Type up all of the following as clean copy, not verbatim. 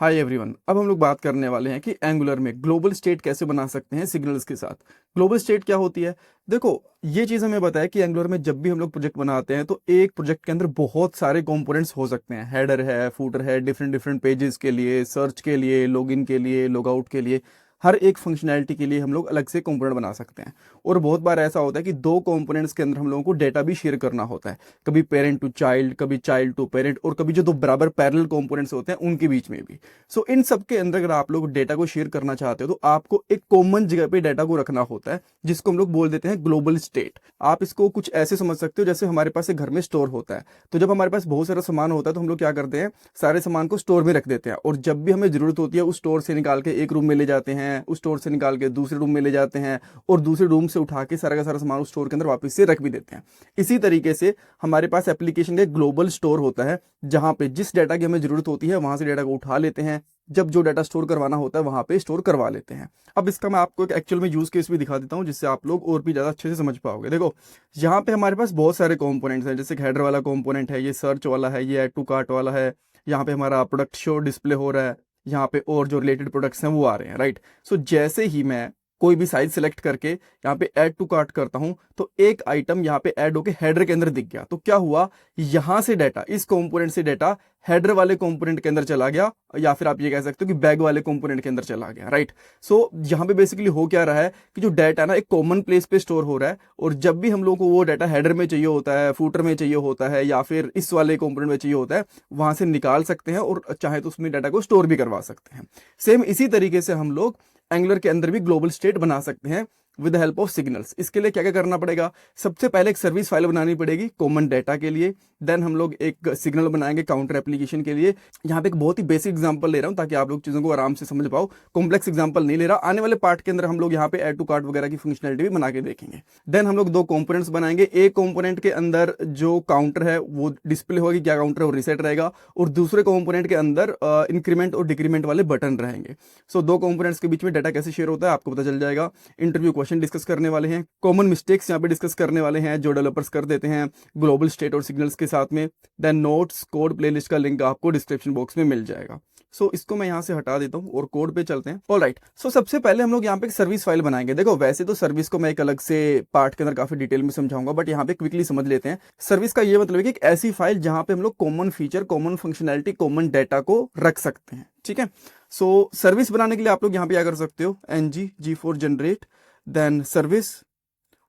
Hi everyone. अब हम लोग बात करने वाले हैं कि एंगुलर में ग्लोबल स्टेट कैसे बना सकते हैं सिग्नल्स के साथ। ग्लोबल स्टेट क्या होती है? देखो, ये चीज़ हमें बताया कि एंगुलर में जब भी हम लोग प्रोजेक्ट बनाते हैं तो एक प्रोजेक्ट के अंदर बहुत सारे कंपोनेंट्स हो सकते हैं। हेडर है, फूटर है, डिफरेंट डिफरेंट पेजेस के लिए, सर्च के लिए, लॉगिन के लिए, लॉगआउट के लिए, हर एक फंक्शनैलिटी के लिए हम लोग अलग से कंपोनेंट बना सकते हैं। और बहुत बार ऐसा होता है कि दो कंपोनेंट्स के अंदर हम लोगों को डेटा भी शेयर करना होता है, कभी पेरेंट टू चाइल्ड, कभी चाइल्ड टू पेरेंट, और कभी जो दो बराबर पैरेलल कंपोनेंट्स होते हैं उनके बीच में भी। सो इन सब के अंदर अगर आप लोग डेटा को शेयर करना चाहते हो तो आपको एक कॉमन जगह पे डेटा को रखना होता है, जिसको हम लोग बोल देते हैं ग्लोबल स्टेट। आप इसको कुछ ऐसे समझ सकते हो जैसे हमारे पास एक घर में स्टोर होता है। तो जब हमारे पास बहुत सारा सामान होता है तो हम लोग क्या करते हैं, सारे सामान को स्टोर में रख देते हैं, और जब भी हमें जरूरत होती है उस स्टोर से निकाल के एक रूम में ले जाते हैं, उस स्टोर से निकाल के दूसरे रूम में ले जाते हैं, और दूसरे रूम से उठा के सारा का सारा सामान उस स्टोर के अंदर वापस से रख भी देते हैं। इसी तरीके से हमारे पास एप्लीकेशन का ग्लोबल स्टोर होता है, जहां पे जिस डाटा की हमें जरूरत होती है वहां से डाटा को उठा लेते हैं, जब जो डाटा स्टोर करवाना होता है वहां पे स्टोर करवा लेते हैं। अब इसका मैं आपको एक एक्चुअल में यूज केस भी दिखा देता हूं, जिससे आप लोग और भी ज्यादा अच्छे से समझ पाओगे। देखो, यहाँ पे हमारे पास बहुत सारे कंपोनेंट्स हैं, जैसे हेडर वाला कंपोनेंट है, ये सर्च वाला है, ये ऐड टू कार्ट वाला है, यहाँ पे हमारा प्रोडक्ट शो डिस्प्ले हो रहा है, यहाँ पे और जो रिलेटेड प्रोडक्ट्स हैं वो आ रहे हैं, राइट। सो जैसे ही मैं कोई भी साइज सेलेक्ट करके यहाँ पे ऐड टू कार्ट करता हूं तो एक आइटम यहाँ पे ऐड होके हेडर के अंदर दिख गया। तो क्या हुआ, यहां से डाटा, इस कंपोनेंट से डाटा हेडर वाले कंपोनेंट के अंदर चला गया, या फिर आप ये कह सकते हो कि बैग वाले कंपोनेंट के अंदर चला गया, राइट। सो यहाँ पे बेसिकली हो क्या रहा है कि जो डाटा ना एक कॉमन प्लेस पे स्टोर हो रहा है, और जब भी हम लोग को वो डाटा हेडर में चाहिए होता है, फूटर में चाहिए होता है, या फिर इस वाले कंपोनेंट में चाहिए होता है, वहां से निकाल सकते हैं और चाहे तो उसमें डाटा को स्टोर भी करवा सकते हैं। सेम इसी तरीके से हम लोग एंगुलर के अंदर भी ग्लोबल स्टेट बना सकते हैं with the help of signals. इसके लिए क्या क्या करना पड़ेगा, सबसे पहले एक सर्विस फाइल बनानी पड़ेगी कॉमन डाटा के लिए। देन हम लोग एक सिग्नल बनाएंगे काउंटर एप्लीकेशन के लिए। यहाँ पे एक बहुत ही बेसिक एग्जांपल ले रहा हूँ ताकि आप लोग चीजों को आराम से समझ पाओ, कॉम्प्लेक्स एग्जांपल नहीं ले रहा। आने वाले पार्ट के अंदर हम लोग यहाँ पे ऐड टू कार्ट वगैरह की फंक्शनलिटी भी बना के देखेंगे। देन हम लोग दो कंपोनेंट्स बनाएंगे, एक कंपोनेंट के अंदर जो काउंटर है वो डिस्प्ले होगी, क्या काउंटर है वो रिसेट रहेगा, और दूसरे कंपोनेंट के अंदर इंक्रीमेंट और डिक्रीमेंट वाले बटन रहेंगे। सो दो कंपोनेंट्स के बीच में डाटा कैसे शेयर होता है आपको पता चल जाएगा। इंटरव्यू क्वेश्चन डिस्कस करने वाले हैं, कॉमन मिस्टेक्स यहाँ पे डिस्कस करने वाले हैं जो डेवलपर्स कर देते हैं ग्लोबल स्टेट और सिग्नल्स के साथ में। देन नोट्स, कोड, प्लेलिस्ट का लिंक आपको डिस्क्रिप्शन बॉक्स में मिल जाएगा। सो इसको मैं यहाँ से हटा देता हूँ और कोड पे चलते हैं। ऑलराइट, सो सबसे पहले हम लोग यहाँ पे एक सर्विस फाइल बनाएंगे। देखो, वैसे तो सर्विस को मैं एक अलग से पार्ट के अंदर काफी डिटेल में समझाऊंगा, बट यहाँ पे क्विकली समझ लेते हैं। सर्विस का ये मतलब है कि एक ऐसी फाइल जहां पे हम लोग common feature, common functionality, common data को रख सकते हैं, ठीक है। सो सर्विस बनाने के लिए आप लोग यहाँ पे क्या कर सकते हो, ng generate, देन सर्विस,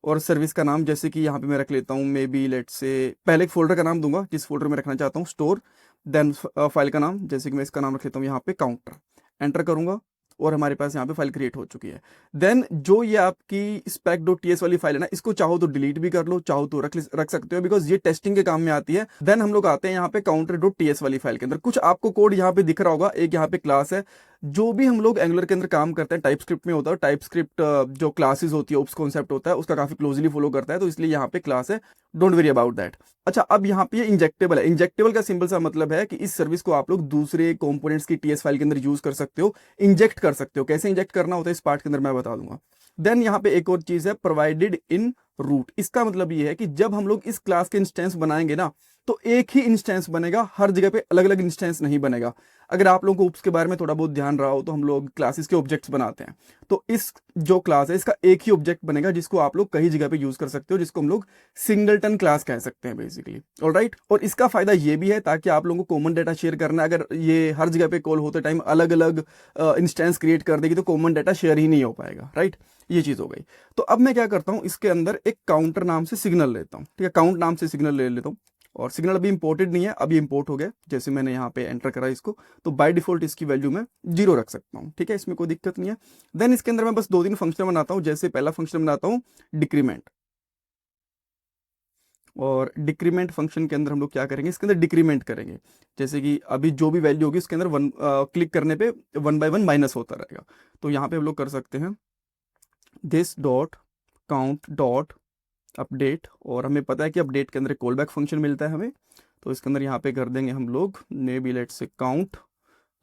और सर्विस का नाम जैसे कि यहाँ पे मैं रख लेता हूँ, मे बी लेट से पहले एक फोल्डर का नाम दूंगा जिस फोल्डर में रखना चाहता हूँ, स्टोर। देन फाइल का नाम जैसे कि मैं इसका नाम रख लेता हूँ यहाँ पे काउंटर, एंटर करूंगा और हमारे पास यहाँ पे फाइल क्रिएट हो चुकी है। देन जो ये आपकी spec.ts वाली फाइल है ना, इसको चाहो तो डिलीट भी कर लो, चाहो तो रख सकते हो, बिकॉज ये टेस्टिंग के काम में आती है। देन हम लोग आते हैं यहाँ पे counter.ts वाली फाइल के अंदर। कुछ आपको कोड यहाँ पे दिख रहा होगा, एक यहाँ पे क्लास है। जो भी हम लोग एंगुलर के अंदर काम करते हैं टाइप स्क्रिप्ट में होता है, टाइप स्क्रिप्ट जो क्लासेस होती है, ओप्स कॉन्सेप्ट होता है, उसका काफी क्लोजली फॉलो करता है, तो इसलिए यहाँ पे क्लास है, डोंट वेरी अबाउट दैट। अच्छा, अब यहाँ पे ये इंजेक्टेबल है। इंजेक्टेबल का सिंपल सा मतलब है कि इस सर्विस को आप लोग दूसरे कंपोनेंट्स की टीएस फाइल के अंदर यूज कर सकते हो, इंजेक्ट कर सकते हो। कैसे इंजेक्ट करना होता है इस पार्ट के अंदर मैं बता दूंगा। देन यहाँ पे एक और चीज है, प्रोवाइडेड इन रूट। इसका मतलब ये है कि जब हम लोग इस क्लास के इंस्टेंस बनाएंगे ना, तो एक ही इंस्टेंस बनेगा, हर जगह पे अलग अलग इंस्टेंस नहीं बनेगा। अगर आप लोगों को उप्स के बारे में थोड़ा बहुत ध्यान रहा हो तो हम लोग क्लासेस के ऑब्जेक्ट्स बनाते हैं, तो इस जो क्लास है इसका एक ही ऑब्जेक्ट बनेगा जिसको आप लोग कई जगह पे यूज कर सकते हो, जिसको हम लोग सिंगलटन क्लास कह सकते हैं बेसिकली। ऑलराइट, और इसका फायदा ये भी है ताकि आप लोगों को कॉमन डाटा शेयर करना है, अगर ये हर जगह पे कॉल होते टाइम अलग अलग इंस्टेंस क्रिएट कर देगी तो कॉमन डाटा शेयर ही नहीं हो पाएगा, राइट। ये चीज हो गई। तो अब मैं क्या करता हूं, इसके अंदर एक काउंटर नाम से सिग्नल लेता हूं, ठीक है, काउंट नाम से सिग्नल ले लेता हूं। और सिग्नल अभी इंपोर्टेड नहीं है, अभी इंपोर्ट हो गया, जैसे मैंने यहाँ पे एंटर करा इसको, तो बाय डिफॉल्ट इसकी वैल्यू मैं 0 रख सकता हूँ, ठीक है, इसमें कोई दिक्कत नहीं है। देन इसके अंदर मैं बस 2-3 फंक्शन बनाता हूँ। जैसे पहला फंक्शन बनाता हूँ डिक्रीमेंट, और डिक्रीमेंट फंक्शन के अंदर हम लोग क्या करेंगे, इसके अंदर डिक्रीमेंट करेंगे। जैसे कि अभी जो भी वैल्यू होगी उसके अंदर क्लिक करने पे 1 by 1 माइनस होता रहेगा। तो यहाँ पे हम लोग कर सकते हैं this dot count dot update, और हमें पता है कि अपडेट के अंदर कॉल बैक फंक्शन मिलता है हमें, तो इसके अंदर यहाँ पे कर देंगे हम लोग मे बी लेट से काउंट,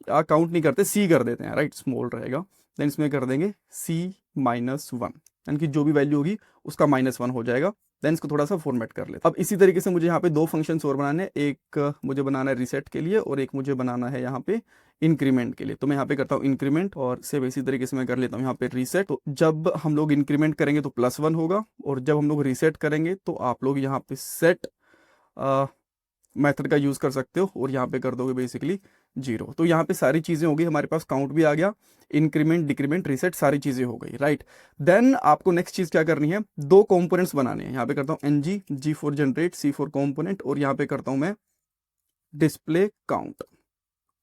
काउंट नहीं करते, सी कर देते हैं, राइट, स्मॉल रहेगा। देन इसमें कर देंगे C-1, यानी कि जो भी वैल्यू होगी उसका -1 हो जाएगा। देन इसको थोड़ा सा फॉर्मेट कर लेते हैं। अब इसी तरीके से मुझे यहाँ पे दो फंक्शंस और बनाने हैं, एक मुझे बनाना है रीसेट के लिए और एक मुझे बनाना है यहाँ पे इंक्रीमेंट के लिए। तो मैं यहाँ पे करता हूँ इंक्रीमेंट और सेम इसी तरीके से मैं कर लेता हूँ यहाँ पे रीसेट। तो जब हम लोग इंक्रीमेंट करेंगे तो +1 होगा और जब हम लोग रीसेट करेंगे तो आप लोग यहाँ पे सेट मेथड का यूज़ कर सकते हो और यहाँ पे कर दोगे बेसिकली 0। तो यहाँ पे सारी चीज़ें हो गई, हमारे पास काउंट भी आ गया, इंक्रीमेंट डिक्रीमेंट रीसेट सारी चीज़ें हो गई, राइट। देन आपको नेक्स्ट चीज़ क्या करनी है, दो कंपोनेंट्स बनाने हैं। यहाँ पे करता हूँ ng g4 generate c4 component और यहाँ पे करता हूँ मैं डिस्प्ले काउंट,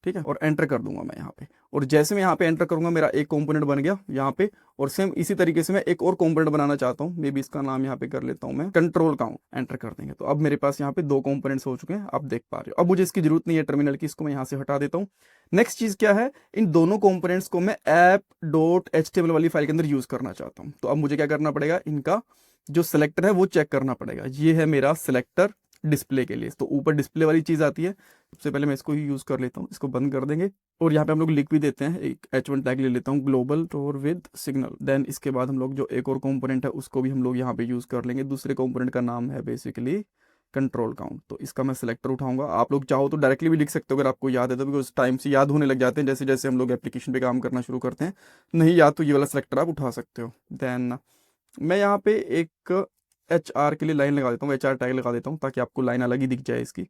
ठीक है, और एंटर कर दूंगा मैं यहाँ पे। और जैसे मैं यहाँ पे एंटर करूंगा मेरा एक कंपोनेंट बन गया यहाँ पे। और सेम इसी तरीके से मैं एक और कंपोनेंट बनाना चाहता हूँ, मे बी इसका नाम यहाँ पे कर लेता हूँ मैं कंट्रोल काउंट, एंटर कर देंगे। तो अब मेरे पास यहाँ पे दो कंपोनेंट्स हो चुके हैं, आप देख पा रहे हो। अब मुझे इसकी जरूरत नहीं है टर्मिनल की, इसको मैं यहाँ से हटा देता हूँ। नेक्स्ट चीज क्या है, इन दोनों कंपोनेंट्स को मैं app.html वाली फाइल के अंदर यूज करना चाहता हूँ। तो अब मुझे क्या करना पड़ेगा, इनका जो सिलेक्टर है वो चेक करना पड़ेगा। ये है मेरा सिलेक्टर डिस्प्ले के लिए, तो ऊपर डिस्प्ले वाली चीज आती है। सबसे पहले मैं इसको ही यूज कर लेता हूँ, इसको बंद कर देंगे और यहाँ पे हम लोग लिख भी देते हैं, एक h1 टैग ले लेता हूँ global tor with signal. Then इसके बाद हम लोग जो एक और कंपोनेंट है उसको भी हम लोग यहाँ पे यूज कर लेंगे। दूसरे कंपोनेंट का नाम है बेसिकली कंट्रोल काउंट। तो इसका मैं सिलेक्टर उठाऊंगा, आप लोग चाहो तो डायरेक्टली भी लिख सकते हो अगर आपको याद है तो, बिकॉज टाइम से याद होने लग जाते हैं जैसे जैसे हम लोग एप्लीकेशन पे काम करना शुरू करते हैं। नहीं याद तो ये वाला सिलेक्टर आप उठा सकते हो। देन मैं यहाँ पे एक HR के लिए लाइन लगा देता हूँ, HR टैग लगा देता हूँ ताकि आपको लाइन अलग ही दिख जाए इसकी।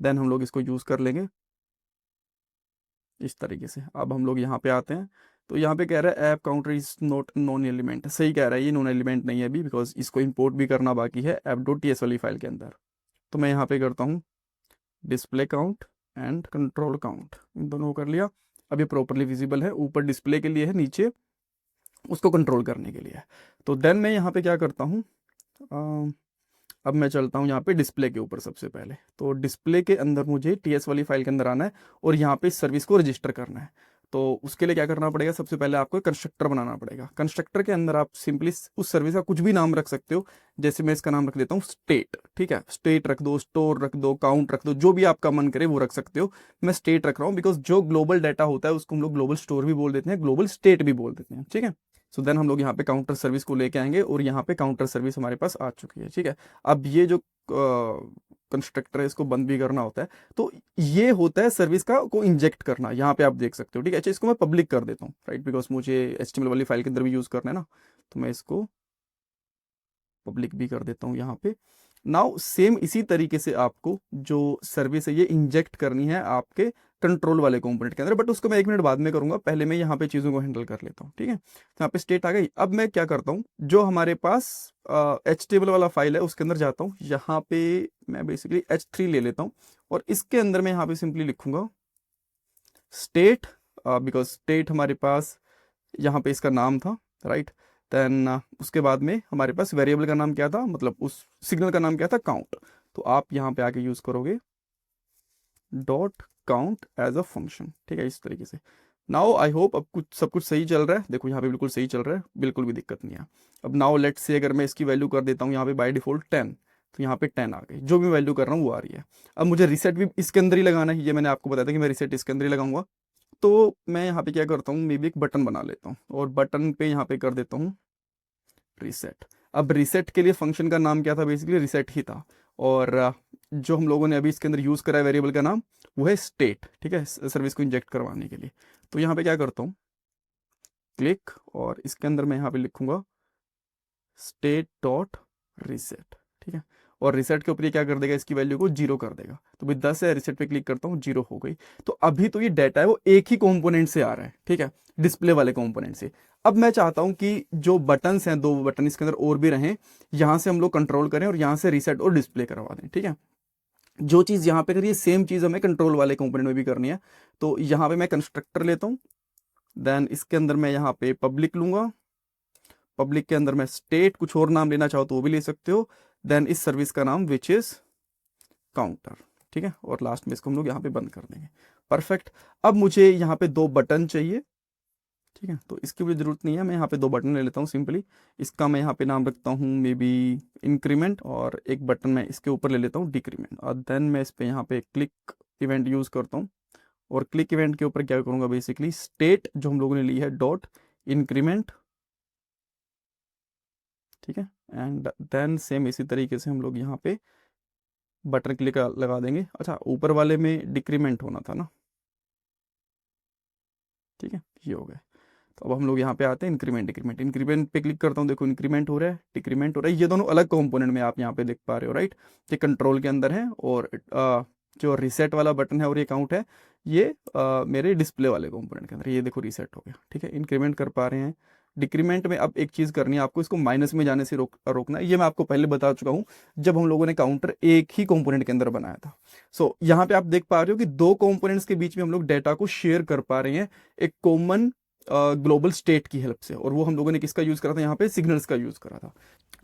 देन हम लोग इसको यूज़ कर लेंगे इस तरीके से। अब हम लोग यहाँ पे आते हैं तो यहाँ पे कह रहा है app counter is not non element. सही कह रहा है, ये नॉन एलिमेंट नहीं है अभी, बिकॉज इसको इंपोर्ट भी करना बाकी है app.ts वाली फाइल के अंदर। तो मैं यहाँ पे करता हूँ display count and control count, इन दोनों को कर लिया। अब ये प्रॉपरली विजिबल है, ऊपर डिस्प्ले के लिए है, नीचे उसको कंट्रोल करने के लिए है। तो देन मैं यहाँ पे क्या करता हूँ, अब मैं चलता हूँ यहाँ पे डिस्प्ले के ऊपर। सबसे पहले तो डिस्प्ले के अंदर मुझे TS वाली फाइल के अंदर आना है और यहाँ पे सर्विस को रजिस्टर करना है। तो उसके लिए क्या करना पड़ेगा, सबसे पहले आपको कंस्ट्रक्टर बनाना पड़ेगा। कंस्ट्रक्टर के अंदर आप सिंपली उस सर्विस का कुछ भी नाम रख सकते हो। जैसे मैं इसका नाम रख देता हूँ स्टेट, ठीक है, स्टेट रख दो, स्टोर रख दो, काउंट रख दो, जो भी आपका मन करे वो रख सकते हो। मैं स्टेट रख रहा हूँ बिकॉज जो ग्लोबल डाटा होता है उसको हम लोग ग्लोबल स्टोर भी बोल देते हैं, ग्लोबल स्टेट भी बोल देते हैं, ठीक है। सो देन हम लोग यहाँ पे काउंटर सर्विस को लेके आएंगे और यहाँ पे काउंटर सर्विस हमारे पास आ चुकी है, ठीक है। अब ये जो कंस्ट्रक्टर है इसको बंद भी करना होता है। तो ये होता है सर्विस का को इंजेक्ट करना, यहाँ पे आप देख सकते हो, ठीक है। अच्छा, इसको मैं पब्लिक कर देता हूँ, राइट, बिकॉज मुझे HTML वाली फाइल के अंदर भी यूज करना है ना। तो मैं इसको पब्लिक भी कर देता हूँ यहाँ पे। नाउ सेम इसी तरीके से आपको जो सर्विस है ये इंजेक्ट करनी है आपके कंट्रोल वाले कंपोनेंट के अंदर, बट उसको मैं 1 मिनट बाद में करूंगा, पहले मैं यहाँ पे चीज़ों को हैंडल कर लेता हूँ, ठीक है। तो यहाँ पे स्टेट आ गई। अब मैं क्या करता हूँ, जो हमारे पास HTML वाला फाइल है उसके अंदर जाता हूँ। यहाँ पे मैं बेसिकली H3 ले लेता हूँ और इसके अंदर मैं यहाँ पे सिंपली लिखूंगा स्टेट, बिकॉज स्टेट हमारे पास यहाँ पे इसका नाम था, राइट। देन उसके बाद में हमारे पास वेरिएबल का नाम क्या था, मतलब उस सिग्नल का नाम क्या था, काउंट। तो आप यहाँ पे आके यूज करोगे dot count as a function, ठीक है, इस तरीके से। नाउ आई होप अब कुछ सब कुछ सही चल रहा है। देखो यहाँ पे बिल्कुल सही चल रहा है, बिल्कुल भी दिक्कत नहीं है। अब नाउ लेट से अगर मैं इसकी वैल्यू कर देता हूँ यहाँ पे बाय डिफॉल्ट 10, तो यहाँ पे 10 आ गई, जो भी वैल्यू कर रहा हूँ वो आ रही है। अब मुझे रिसेट भी इसके अंदर ही लगाना है, ये मैंने आपको बताया था कि मैं रिसेट इसके अंदर ही लगाऊंगा। तो मैं यहाँ पे क्या करता हूँ, मे बी एक बटन बना लेता हूँ और बटन पे यहाँ पे कर देता हूँ रीसेट। अब रीसेट के लिए फंक्शन का नाम क्या था, बेसिकली रीसेट ही था। और जो हम लोगों ने अभी इसके अंदर यूज करा है वेरिएबल का नाम वो है स्टेट, ठीक है, सर्विस को इंजेक्ट करवाने के लिए। तो यहाँ पे क्या करता हूँ, क्लिक, और इसके अंदर मैं यहाँ पे लिखूंगा स्टेट डॉट रीसेट, ठीक है। और रीसेट के ऊपर ये क्या कर देगा, इसकी वैल्यू को 0 कर देगा। तो भाई 10 है, रीसेट पे क्लिक करता हूँ, 0 हो गई। तो अभी तो ये डाटा है वो एक ही कंपोनेंट से आ रहा है, ठीक है, डिस्प्ले वाले कंपोनेंट से। अब मैं चाहता हूं कि जो बटन्स हैं, 2 बटन इसके अंदर और भी रहें, यहां से हम लोग कंट्रोल करें और यहां से रीसेट और डिस्प्ले करवा दें, ठीक है। जो चीज यहां पे करिए सेम चीज हमें कंट्रोल वाले कंपोनेंट में भी करनी है। तो यहां पे मैं कंस्ट्रक्टर लेता हूं, देन इसके अंदर मैं यहाँ पे पब्लिक लूंगा। पब्लिक के अंदर मैं स्टेट, कुछ और नाम लेना चाहो तो वो भी ले सकते हो। देन इस सर्विस का नाम विच इज काउंटर, ठीक है, और लास्ट में इसको हम लोग यहाँ पे बंद कर देंगे। परफेक्ट। अब मुझे यहाँ पे 2 बटन चाहिए, ठीक है, तो इसकी मुझे जरूरत नहीं है, मैं यहाँ पे 2 बटन ले लेता हूँ सिंपली। इसका मैं यहाँ पे नाम रखता हूँ मे बी इंक्रीमेंट, और एक बटन मैं इसके ऊपर ले लेता हूँ डिक्रीमेंट। और देन मैं इस पे यहाँ पे क्लिक इवेंट यूज करता हूँ और क्लिक इवेंट के ऊपर क्या करूँगा, बेसिकली स्टेट जो हम लोगों ने ली है डॉट इंक्रीमेंट, ठीक है, एंड देन सेम इसी तरीके से हम लोग यहाँ पे बटन क्लिक लगा देंगे। अच्छा, ऊपर वाले में डिक्रीमेंट होना था ना, ठीक है, ये हो गया। तो अब हम लोग यहाँ पे आते हैं इंक्रीमेंट डिक्रीमेंट। इंक्रीमेंट पे क्लिक करता हूँ, देखो इंक्रीमेंट हो रहा है, डिक्रीमेंट हो रहा है। ये दोनों अलग कंपोनेंट में आप यहाँ पे देख पा रहे हो, राइट। ये कंट्रोल के अंदर है, और जो रीसेट वाला बटन है और ये काउंट है, ये मेरे डिस्प्ले वाले कंपोनेंट के अंदर। ये देखो रीसेट हो गया, ठीक है। इंक्रीमेंट कर पा रहे हैं। डिक्रीमेंट में अब एक चीज़ करनी है आपको, इसको माइनस में जाने से रोकना है। ये मैं आपको पहले बता चुका हूँ जब हम लोगों ने काउंटर एक ही कंपोनेंट के अंदर बनाया था। सो यहाँ पे आप देख पा रहे हो कि दो कंपोनेंट्स के बीच में हम लोग डेटा को शेयर कर पा रहे हैं एक कॉमन ग्लोबल स्टेट की हेल्प से। और वो हम लोगों ने किसका यूज करा था, यहाँ पे सिग्नल्स का यूज करा था।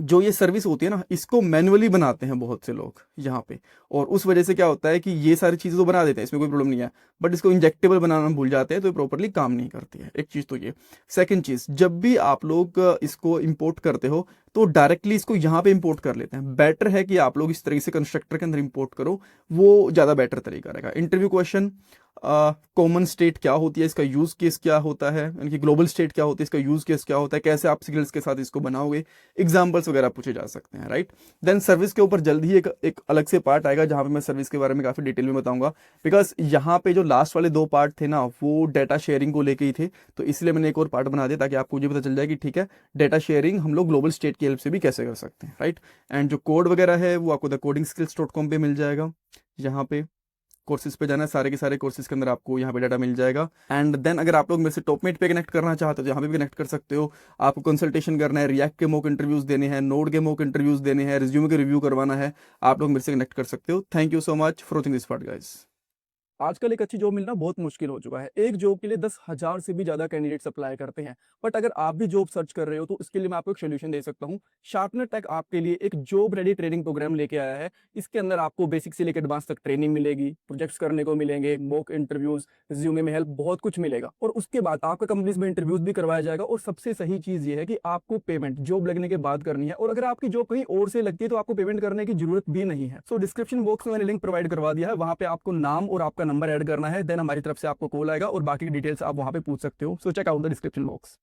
जो ये सर्विस होती है ना, इसको मैनुअली बनाते हैं बहुत से लोग यहाँ पे, और उस वजह से क्या होता है कि ये सारी चीजें तो बना देते हैं, इसमें कोई प्रॉब्लम नहीं है, बट इसको इंजेक्टेबल बनाना भूल जाते हैं, तो ये प्रॉपरली काम नहीं करती है। एक चीज तो ये। सेकंड चीज, जब भी आप लोग इसको इंपोर्ट करते हो तो डायरेक्टली इसको यहाँ पे इंपोर्ट कर लेते हैं। बेटर है कि आप लोग इस तरीके से कंस्ट्रक्टर के अंदर इंपोर्ट करो, वो ज्यादा बेटर तरीका रहेगा। इंटरव्यू क्वेश्चन, कॉमन स्टेट क्या होती है, इसका यूज केस क्या होता है, यानी कि ग्लोबल स्टेट क्या होती है, इसका यूज केस क्या होता है, कैसे आप सिग्नल्स के साथ इसको बनाओगे, एग्जाम्पल्स वगैरह पूछे जा सकते हैं, राइट। देन सर्विस के ऊपर जल्द ही एक अलग से पार्ट आएगा जहां पे मैं सर्विस के बारे में काफी डिटेल में बताऊंगा, बिकॉज यहाँ पे जो लास्ट वाले दो पार्ट थे ना, वो डाटा शेयरिंग को लेके ही थे। तो इसलिए मैंने एक और पार्ट बना दिया ताकि आपको ये पता चल जाए कि ठीक है, डाटा शेयरिंग हम लोग ग्लोबल स्टेट की हेल्प से भी कैसे कर सकते हैं, राइट। एंड जो कोड वगैरह है वो आपको thecodingskills.com पे मिल जाएगा। यहाँ पे कोर्सेज पे जाना है, सारे के सारे कोर्सेज के अंदर आपको यहाँ पे डाटा मिल जाएगा। एंड देन अगर आप लोग मेरे से टॉपमेट पे कनेक्ट करना चाहते हो तो यहाँ पे भी कनेक्ट कर सकते हो। आपको कंसल्टेशन करना है, रिएक्ट के मॉक इंटरव्यूज देने हैं, नोड के मॉक इंटरव्यूज देने हैं, रिज्यूमे के रिव्यू करवाना है, आप लोग मेरे से कनेक्ट कर सकते हो। Thank you so much for watching this part guys. आजकल एक अच्छी जॉब मिलना बहुत मुश्किल हो चुका है। एक जॉब के लिए 10,000 से भी ज्यादा कैंडिडेट्स अप्लाई करते हैं। बट अगर आप भी जॉब सर्च कर रहे हो तो इसके लिए मैं आपको एक सोल्यूशन दे सकता हूँ। शार्पनर टेक आपके लिए एक जॉब रेडी ट्रेनिंग प्रोग्राम लेके आया है। इसके अंदर आपको बेसिक से लेकर एडवांस तक ट्रेनिंग मिलेगी, प्रोजेक्ट्स करने को मिलेंगे, मॉक इंटरव्यूज, रिज्यूमे में हेल्प, बहुत कुछ मिलेगा। और उसके बाद आपका कंपनीज में इंटरव्यूज भी करवाया जाएगा। और सबसे सही चीज ये है कि आपको पेमेंट जॉब लगने के बाद करनी है। और अगर आपकी जॉब कहीं और से लगती है तो आपको पेमेंट करने की जरूरत भी नहीं है। सो डिस्क्रिप्शन बॉक्स में मैंने लिंक प्रोवाइड करवा दिया है, वहां पे आपको नाम और आपका नंबर ऐड करना है, देन हमारी तरफ से आपको कॉल आएगा और बाकी डिटेल्स आप वहां पे पूछ सकते हो। So check out the description box.